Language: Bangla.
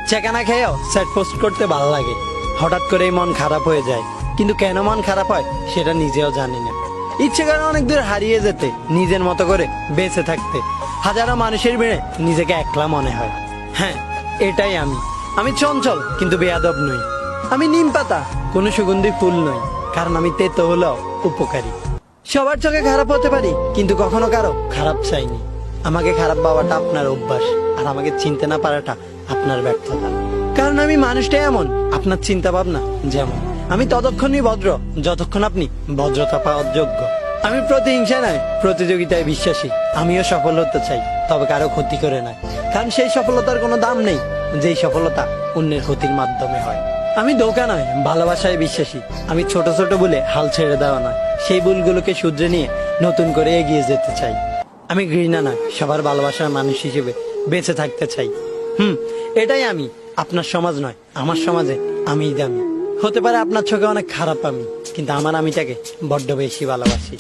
চেকানা খেয়েও সেট পোস্ট করতে ভালো লাগে। হঠাৎ করেই মন খারাপ হয়ে যায়, কিন্তু কেন মন খারাপ হয় সেটা নিজেও জানি না। ইচ্ছে করে অনেক দূর হারিয়ে যেতে, নিজের মতো করে বেঁচে থাকতে। হাজারো মানুষের ভিড়ে নিজেকে একলা মনে হয়। হ্যাঁ, এটাই আমি। আমি চঞ্চল কিন্তু বেয়াদব নই। আমি নিম পাতা, কোনো সুগন্ধি ফুল নই, কারণ আমি তেতো হলেও উপকারী। সবার চোখে খারাপ হতে পারি, কিন্তু কখনো কারো খারাপ চাইনি। আমাকে খারাপ ভাবাটা আপনার অভ্যাস, আর আমাকে চিনতে না পারাটা আপনার ব্যর্থতা। কারণ আমি মানুষটাই এমন, আপনার চিন্তা ভাবনা যেমন। আমি ততক্ষণই ভদ্র যতক্ষণ আপনি ভদ্রতা পাওয়ার যোগ্য। আমি প্রতিহিংসা নয়, প্রতিযোগিতায় বিশ্বাসী। আমিও সফল হতে চাই, তবে কারো ক্ষতি করে নয়। কারণ সেই সফলতার কোনো দাম নেই, যেই সফলতা অন্যের ক্ষতির মাধ্যমে হয়। আমি ধোঁকা নয়, ভালোবাসায় বিশ্বাসী। আমি ছোট ছোট ভুলে হাল ছেড়ে দেওয়া নয়, সেই ভুলগুলোকে শুধরে নিয়ে নতুন করে এগিয়ে যেতে চাই। আমি ঘৃণা নয়, সবার ভালোবাসার মানুষ হিসেবে বেঁচে থাকতে চাই। এটাই আমি। আপনার সমাজ নয়, আমার সমাজে আমিই দামি। হতে পারে আপনার চোখে অনেক খারাপ আমি, কিন্তু আমার আমিটাকে বড্ড বেশি ভালোবাসি।